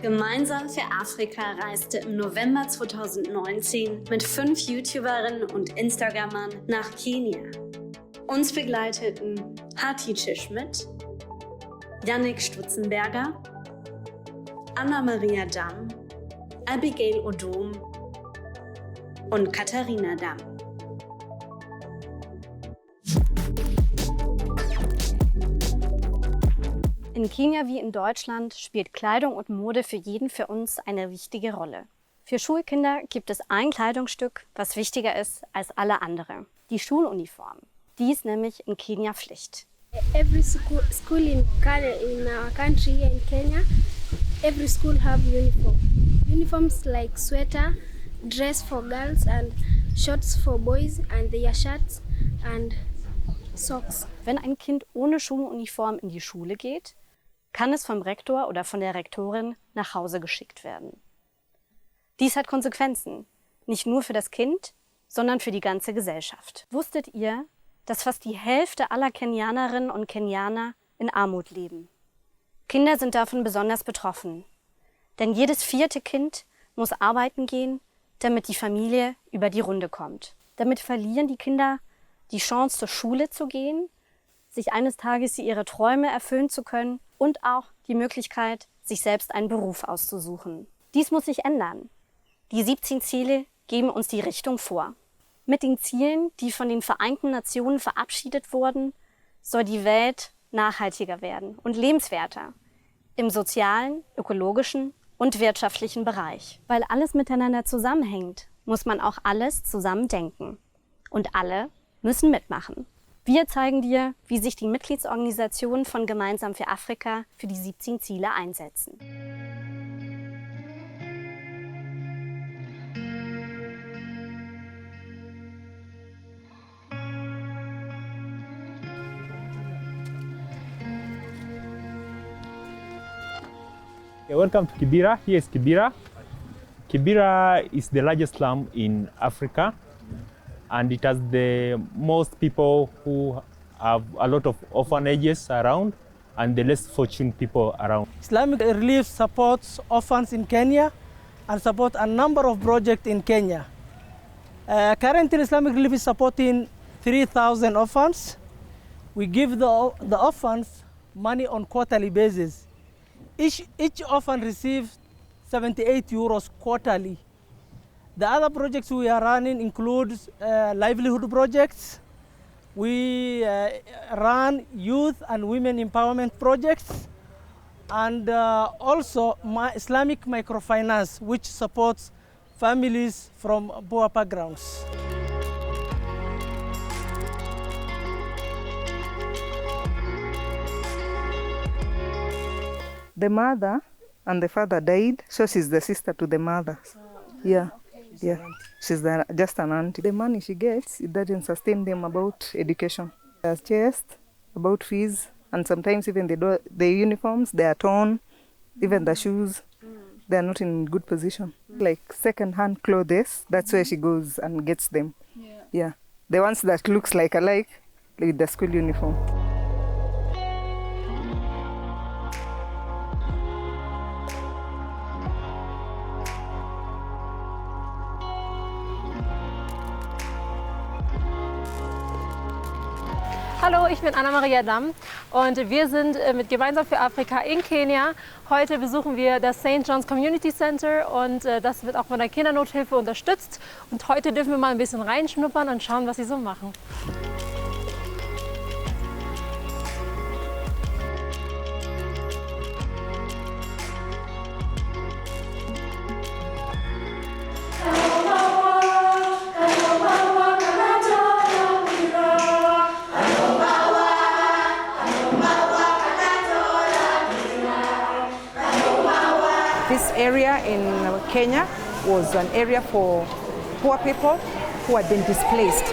Gemeinsam für Afrika reiste im November 2019 mit 5 YouTuberinnen und Instagrammern nach Kenia. Uns begleiteten Hatice Schmidt, Jannik Stutzenberger, Damm, Abigail Odoom und Katharina Damm. In Kenia wie in Deutschland spielt Kleidung und Mode für jeden für uns eine wichtige Rolle. Für Schulkinder gibt es ein Kleidungsstück, was wichtiger ist als alle anderen: die Schuluniform. Die ist nämlich in Kenia Pflicht. Every school in our country here in Kenya, every school have uniform. Uniforms like sweater, dress for girls and shorts for boys and their shirts and socks. Wenn ein Kind ohne Schuluniform in die Schule geht, kann es vom Rektor oder von der Rektorin nach Hause geschickt werden. Dies hat Konsequenzen, nicht nur für das Kind, sondern für die ganze Gesellschaft. Wusstet ihr, dass fast die Hälfte aller Kenianerinnen und Kenianer in Armut leben? Kinder sind davon besonders betroffen, denn jedes 4. Kind muss arbeiten gehen, damit die Familie über die Runde kommt. Damit verlieren die Kinder die Chance, zur Schule zu gehen, sich eines Tages ihre Träume erfüllen zu können und auch die Möglichkeit, sich selbst einen Beruf auszusuchen. Dies muss sich ändern. Die 17 Ziele geben uns die Richtung vor. Mit den Zielen, die von den Vereinten Nationen verabschiedet wurden, soll die Welt nachhaltiger werden und lebenswerter im sozialen, ökologischen und wirtschaftlichen Bereich. Weil alles miteinander zusammenhängt, muss man auch alles zusammen denken. Und alle müssen mitmachen. Wir zeigen dir, wie sich die Mitgliedsorganisationen von Gemeinsam für Afrika für die 17 Ziele einsetzen. Welcome to Kibera. Here is Kibera. Kibera is the largest slum in Africa, and it has the most people who have a lot of orphanages around and the less fortunate people around. Islamic Relief supports orphans in Kenya and supports a number of projects in Kenya. Currently, Islamic Relief is supporting 3,000 orphans. We give the orphans money on quarterly basis. Each orphan receives 78 euros quarterly. The other projects we are running include livelihood projects. We run youth and women empowerment projects, and also Islamic microfinance, which supports families from poor backgrounds. The mother and the father died, so she's the sister to the mother. Yeah. She's just an auntie. The money she gets, it doesn't sustain them about education. They're stressed about fees, and sometimes even the uniforms, they are torn, even the shoes, they are not in good position. Like second-hand clothes, that's where she goes and gets them. Yeah. The ones that looks like alike with the school uniform. Hallo, ich bin Damm und wir sind mit Gemeinsam für Afrika in Kenia. Heute besuchen wir das St. John's Community Center und das wird auch von der Kindernothilfe unterstützt. Und heute dürfen wir mal ein bisschen reinschnuppern und schauen, was sie so machen. This area in Kenya was an area for poor people who had been displaced,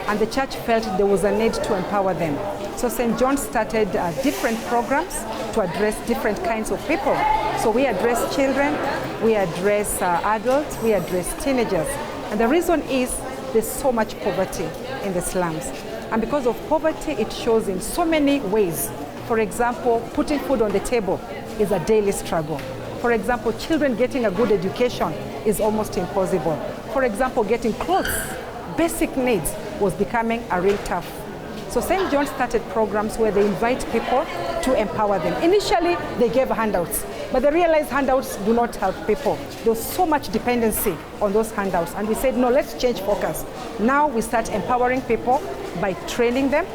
and the church felt there was a need to empower them. So St. John started different programs to address different kinds of people. So we address children, we address adults, we address teenagers. And the reason is there's so much poverty in the slums. And because of poverty, it shows in so many ways. For example, putting food on the table is a daily struggle. For example, children getting a good education is almost impossible. For example, getting clothes, basic needs was becoming a real tough. So St. John started programs where they invite people to empower them. Initially, they gave handouts, but they realized handouts do not help people. There was so much dependency on those handouts, and we said, no, let's change focus. Now we start empowering people by training them,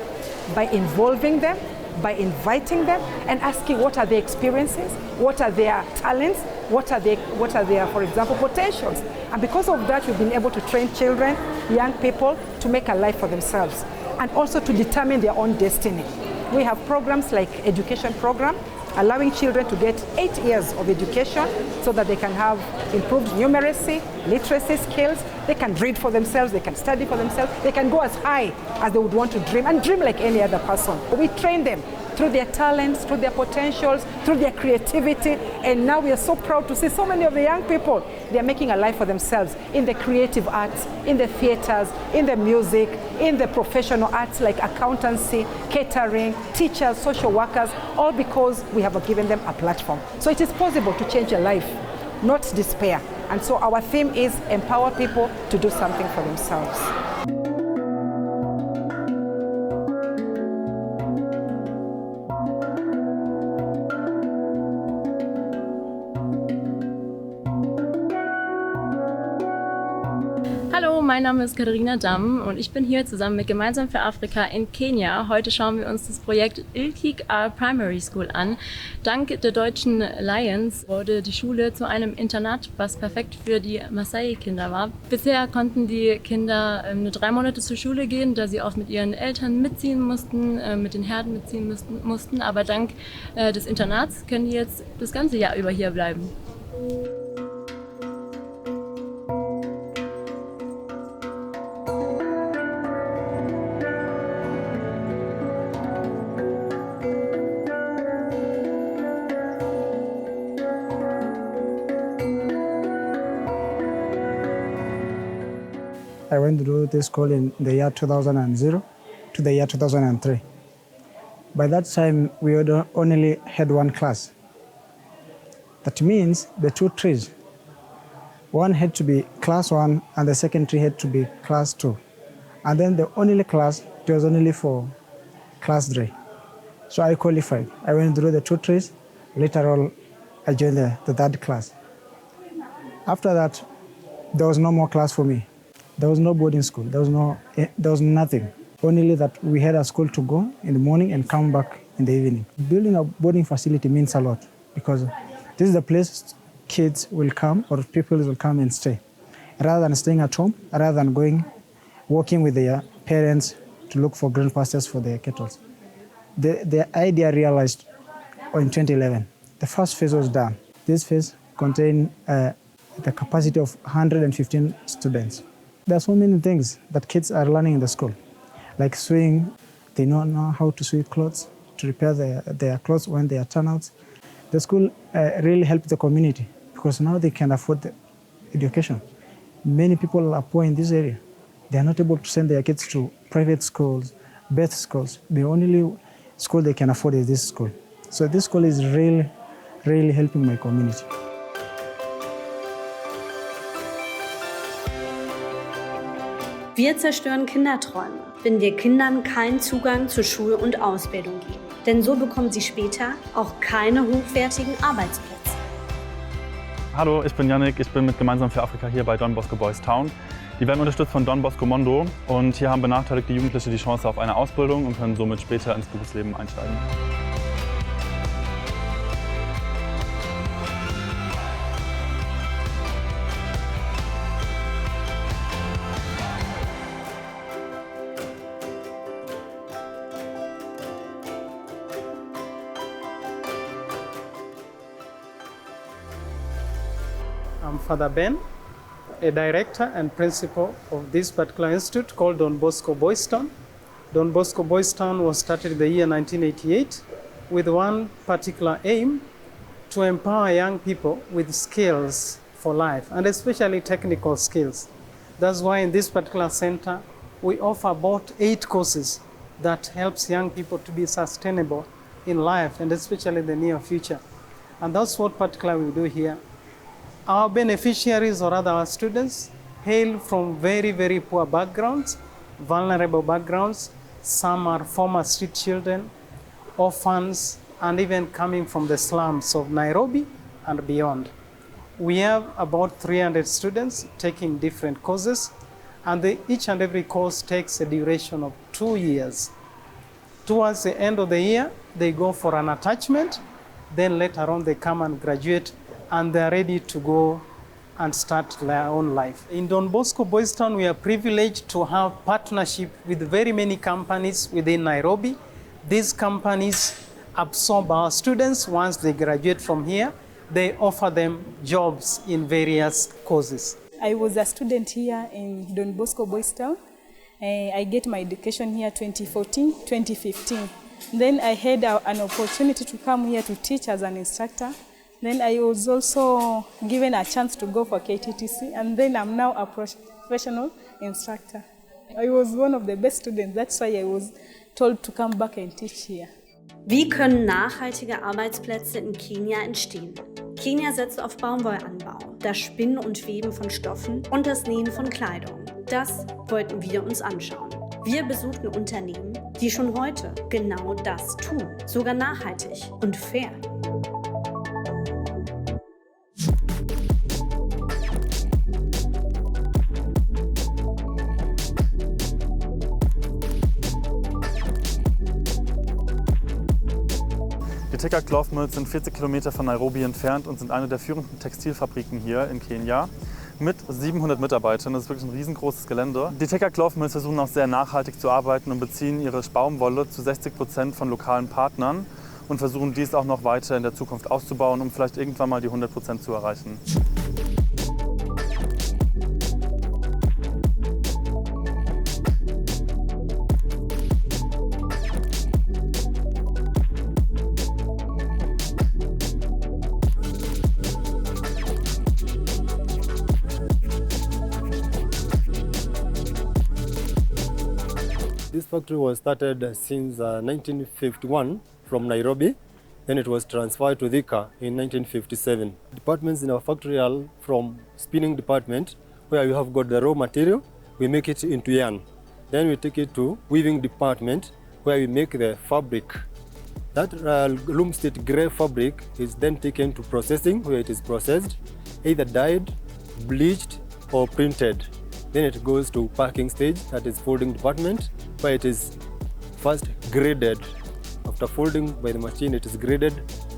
by involving them, by inviting them and asking what are their experiences, what are their talents, what are their, for example, potentials. And because of that, we've been able to train children, young people, to make a life for themselves and also to determine their own destiny. We have programs like education program, allowing children to get 8 years of education so that they can have improved numeracy, literacy skills, they can read for themselves, they can study for themselves, they can go as high as they would want to dream and dream like any other person. We train them through their talents, through their potentials, through their creativity, and now we are so proud to see so many of the young people, they are making a life for themselves in the creative arts, in the theaters, in the music, in the professional arts like accountancy, catering, teachers, social workers, all because we have given them a platform. So it is possible to change a life, not despair. And so our theme is empower people to do something for themselves. Hallo, mein Name ist Katharina Damm und ich bin hier zusammen mit Gemeinsam für Afrika in Kenia. Heute schauen wir uns das Projekt Ilkik Primary School an. Dank der deutschen Lions wurde die Schule zu einem Internat, was perfekt für die Maasai-Kinder war. Bisher konnten die Kinder nur 3 Monate zur Schule gehen, da sie oft mit ihren Eltern mitziehen mussten, mit den Herden mitziehen mussten. Aber dank des Internats können die jetzt das ganze Jahr über hier bleiben. I went through this school in the year 2000 to the year 2003. By that time, we only had 1 class. That means the 2 trees. One had to be class 1 and the second tree had to be class 2. And then the only class, it was only for class 3. So I qualified. I went through the 2 trees. Later on, I joined the 3rd class. After that, there was no more class for me. There was no boarding school. There was nothing. Only that we had a school to go in the morning and come back in the evening. Building a boarding facility means a lot because this is the place kids will come or people will come and stay. Rather than staying at home, rather than working with their parents to look for green pastures for their cattle. The idea realized in 2011. The first phase was done. This phase contained the capacity of 115 students. There are so many things that kids are learning in the school, like sewing. They know how to sew clothes, to repair their clothes when they are turn outs. The school really helped the community because now they can afford the education. Many people are poor in this area. They are not able to send their kids to private schools, best schools. The only school they can afford is this school. So this school is really, really helping my community. Wir zerstören Kinderträume, wenn wir Kindern keinen Zugang zu Schule und Ausbildung geben. Denn so bekommen sie später auch keine hochwertigen Arbeitsplätze. Hallo, ich bin Jannik, ich bin mit Gemeinsam für Afrika hier bei Don Bosco Boys Town. Die werden unterstützt von Don Bosco Mondo und hier haben benachteiligte Jugendliche die Chance auf eine Ausbildung und können somit später ins Berufsleben einsteigen. I'm Father Ben, a director and principal of this particular institute called Don Bosco Boys Town. Don Bosco Boys Town was started in the year 1988 with one particular aim to empower young people with skills for life, and especially technical skills. That's why in this particular center, we offer about 8 courses that helps young people to be sustainable in life and especially in the near future. And that's what particularly we do here. Our beneficiaries, or rather our students, hail from very, very poor backgrounds, vulnerable backgrounds. Some are former street children, orphans, and even coming from the slums of Nairobi and beyond. We have about 300 students taking different courses, and each and every course takes a duration of 2 years. Towards the end of the year, they go for an attachment, then later on they come and graduate, and they're ready to go and start their own life. In Don Bosco Boys Town, we are privileged to have partnership with very many companies within Nairobi. These companies absorb our students. Once they graduate from here, they offer them jobs in various courses. I was a student here in Don Bosco Boys Town. I get my education here 2014, 2015. Then I had an opportunity to come here to teach as an instructor. Then I was also given a chance to go for KTTC, and then I'm now a professional instructor. I was one of the best students. That's why I was told to come back and teach here. Wie können nachhaltige Arbeitsplätze in Kenia entstehen? Kenia setzt auf Baumwollanbau, das Spinnen und Weben von Stoffen und das Nähen von Kleidung. Das wollten wir uns anschauen. Wir besuchten Unternehmen, die schon heute genau das tun, sogar nachhaltig und fair. Die Theka Cloth Mills sind 40 Kilometer von Nairobi entfernt und sind eine der führenden Textilfabriken hier in Kenia mit 700 Mitarbeitern. Das ist wirklich ein riesengroßes Gelände. Die Theka Cloth Mills versuchen auch sehr nachhaltig zu arbeiten und beziehen ihre Baumwolle zu 60% von lokalen Partnern und versuchen dies auch noch weiter in der Zukunft auszubauen, um vielleicht irgendwann mal die 100% zu erreichen. This factory was started since 1951 from Nairobi. Then it was transferred to Thika in 1957. Departments in our factory are from spinning department, where we have got the raw material, we make it into yarn. Then we take it to weaving department, where we make the fabric. That loom state grey fabric is then taken to processing, where it is processed, either dyed, bleached, or printed. Then it goes to packing stage, that is folding department, where it is first graded. After folding by the machine, it is graded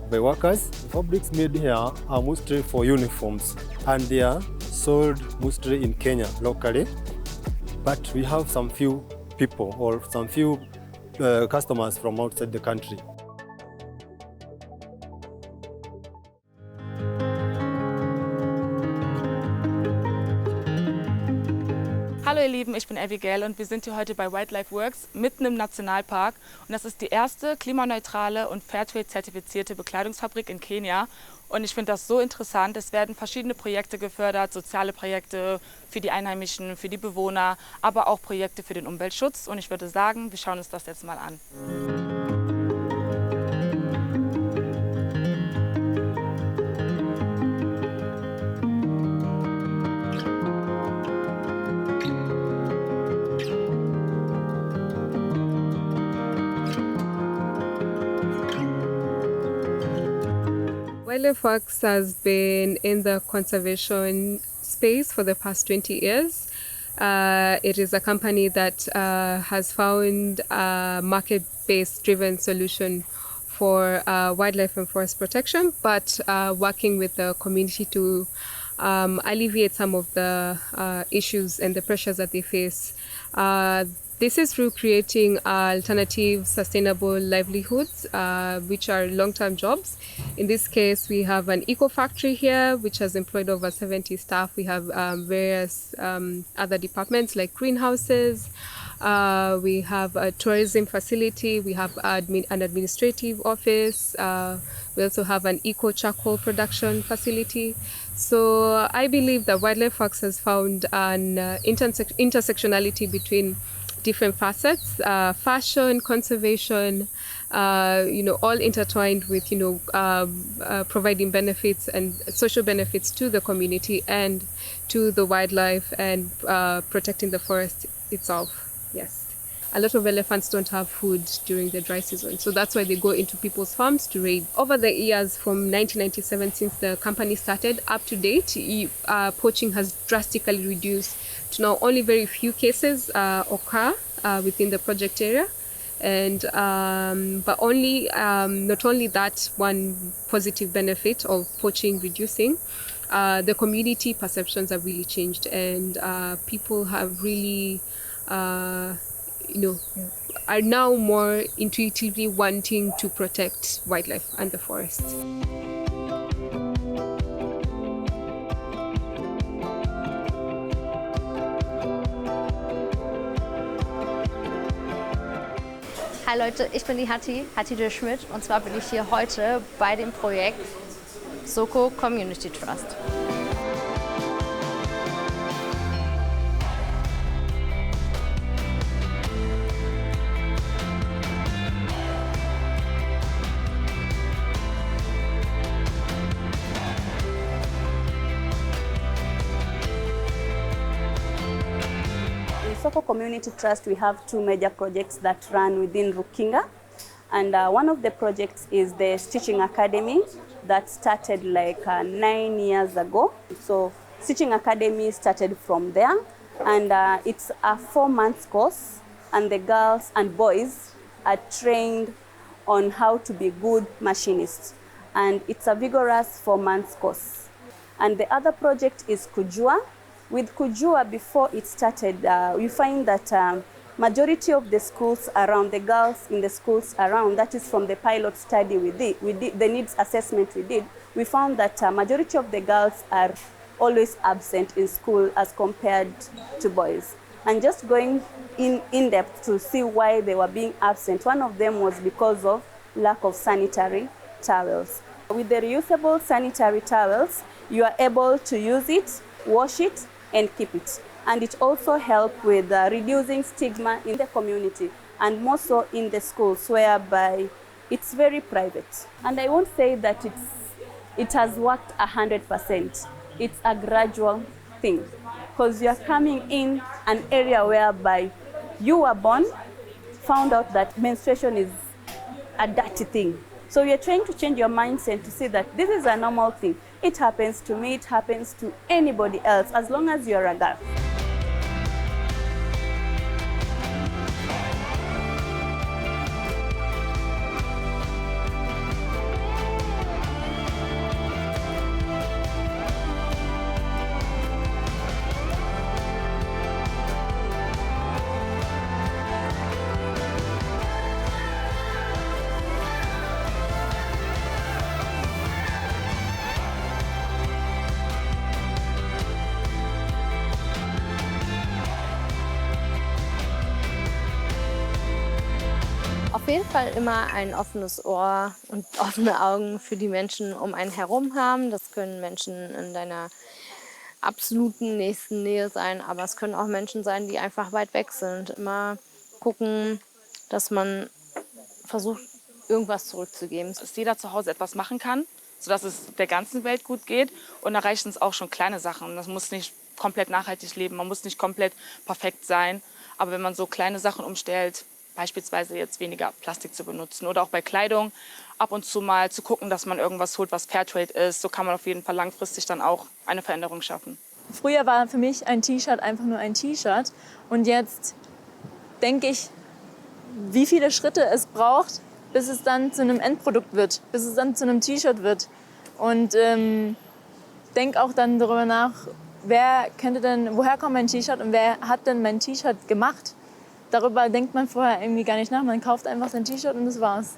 by workers. The fabrics made here are mostly for uniforms, and they are sold mostly in Kenya locally. But we have some few people or some few customers from outside the country. Hallo ihr Lieben, ich bin Abigail und wir sind hier heute bei Wildlife Works mitten im Nationalpark. Und das ist die erste klimaneutrale und Fairtrade-zertifizierte Bekleidungsfabrik in Kenia. Und ich finde das so interessant. Es werden verschiedene Projekte gefördert, soziale Projekte für die Einheimischen, für die Bewohner, aber auch Projekte für den Umweltschutz. Und ich würde sagen, wir schauen uns das jetzt mal an. Wildlife Works has been in the conservation space for the past 20 years. It is a company that has found a market-based driven solution for wildlife and forest protection, but working with the community to alleviate some of the issues and the pressures that they face. This is through creating alternative, sustainable livelihoods, which are long-term jobs. In this case, we have an eco-factory here, which has employed over 70 staff. We have various other departments like greenhouses. We have a tourism facility. We have an administrative office. We also have an eco-charcoal production facility. So I believe that Wildlife Works has found an intersectionality between different facets, fashion, conservation, all intertwined with, providing benefits and social benefits to the community and to the wildlife and protecting the forest itself. Yes. A lot of elephants don't have food during the dry season, so that's why they go into people's farms to raid. Over the years, from 1997, since the company started, up to date, poaching has drastically reduced to now only very few cases occur within the project area. And but only not only that one positive benefit of poaching reducing, the community perceptions have really changed, and people have really are now more intuitively wanting to protect wildlife and the forest. Hi Leute, ich bin die Hatice Schmidt, und zwar bin ich hier heute bei dem Projekt Soko Community Trust. Soko Community Trust, we have two major projects that run within Rukinga, and one of the projects is the Stitching Academy that started like 9 years ago. So Stitching Academy started from there, and it's a 4-month course, and the girls and boys are trained on how to be good machinists, and it's a vigorous 4-month course. And the other project is Kujua. With Kujua, before it started, we find that majority of the schools around, the girls in the schools around, that is from the pilot study we did the needs assessment we found that majority of the girls are always absent in school as compared to boys. And just going in depth to see why they were being absent, one of them was because of lack of sanitary towels. With the reusable sanitary towels, you are able to use it, wash it, and keep it. And it also helps with reducing stigma in the community, and more so in the schools, whereby it's very private. And I won't say that it has worked 100%. It's a gradual thing, because you're coming in an area whereby you were born, found out that menstruation is a dirty thing. So you're trying to change your mindset to see that this is a normal thing. It happens to me, it happens to anybody else, as long as you're a girl. Auf jeden Fall immer ein offenes Ohr und offene Augen für die Menschen um einen herum haben. Das können Menschen in deiner absoluten nächsten Nähe sein, aber es können auch Menschen sein, die einfach weit weg sind. Immer gucken, dass man versucht, irgendwas zurückzugeben. Dass jeder zu Hause etwas machen kann, sodass es der ganzen Welt gut geht. Und da reichen es auch schon kleine Sachen. Das muss nicht komplett nachhaltig leben, man muss nicht komplett perfekt sein. Aber wenn man so kleine Sachen umstellt, beispielsweise jetzt weniger Plastik zu benutzen oder auch bei Kleidung ab und zu mal zu gucken, dass man irgendwas holt, was Fairtrade ist. So kann man auf jeden Fall langfristig dann auch eine Veränderung schaffen. Früher war für mich ein T-Shirt einfach nur ein T-Shirt. Und jetzt denke ich, wie viele Schritte es braucht, bis es dann zu einem Endprodukt wird, bis es dann zu einem T-Shirt wird. Und denke auch dann darüber nach, woher kommt mein T-Shirt und wer hat denn mein T-Shirt gemacht? Darüber denkt man vorher irgendwie gar nicht nach. Man kauft einfach sein T-Shirt und das war's.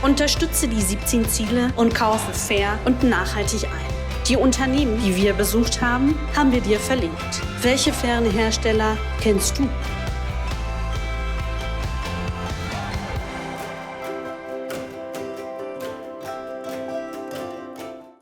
Unterstütze die 17 Ziele und kaufe fair und nachhaltig ein. Die Unternehmen, die wir besucht haben, haben wir dir verlinkt. Welche fairen Hersteller kennst du?